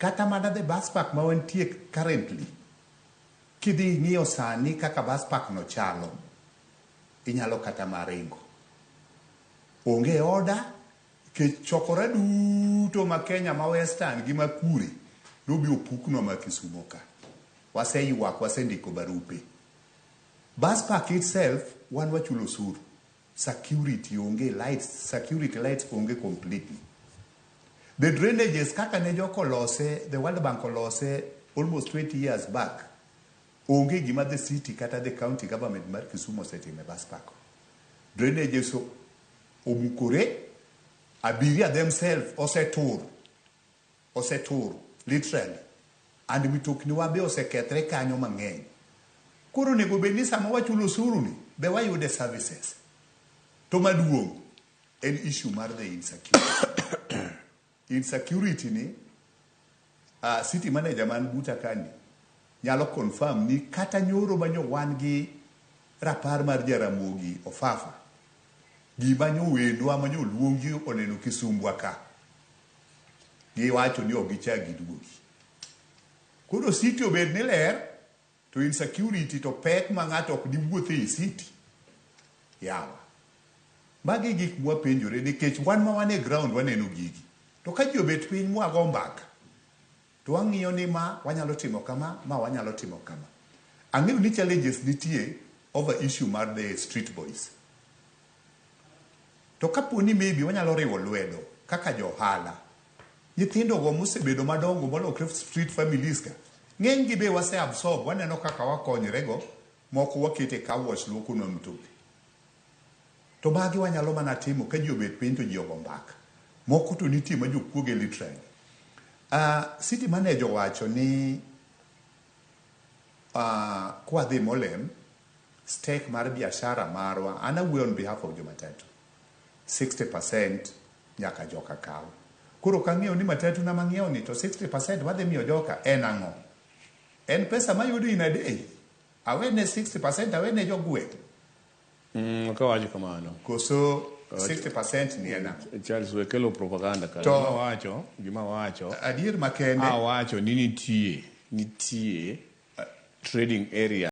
kata mana the buspark ma wantie currently kidhi ng'iyo sani kaka buspark no chalo inyalo kata maringo onge oda ke chokora duto ma Kenya ma Western gi Makure nobi opukno ma Kisumo ka waseyuak wasendiko barupe buspark itself wan wachulo osuru security onge lights security lights onge completely the drainages kaka ne joko lose the World Bank olose almost 20 years back onge gima the city kata the county government mar Kisumo setime buspark drainages omukore abiria themselves osetur literally and mitokni wabe osekethre kanyo mang'eny koro nego bedni sama wachulo osuru ni be wayude services to maduong' en issue mar the insecurity ni city manager man buta kani nyalo confirm ni kata nyoro manyo wan gi rapar mar Ramogi ofafa gima nyo wendwa manyo luongi oneno Kisumbwa ka giwacho ni ogicha giduogi koro city obed ni ler to insecurity to pek ma ng'ato ok diwuothe e city yawa magi gik mwapenjore nikech wan ma wan e ground waneno gigi to ka ji obet piny mwago mbaka to wang'iyo ni ma wanyalo timo kama ma wanyalo timo kama ang'eyo ni challenges nitie over issue mar the street boys to kapo ni maybe wanyalo riwo lwedo kaka johala nyithindo go mosebedo madongo molokre street families ka ng'eny gi be wase absorb waneno kaka wakonyre go moko wakete ka wash luoko no mtoki to magi wanyalo mana timo ka ji obet piny to ji ogo mbaka moko to nitie ma jokuoge literally city manager wacho ni kwa dhi molem stake mar biashara marwa ana we on behalf of jomatatu 60% nyaka joka kaw koro kang'eyo ni matatu na mang'iewo ni to 60% wadhi miyo joka en ang'o en pesa mayudo in a day awene 60% awene jogweng kawacho kamano koso 60% ni ena Charles wekelo propaganda ka gima wacho adier makende wacho ni nitie trading area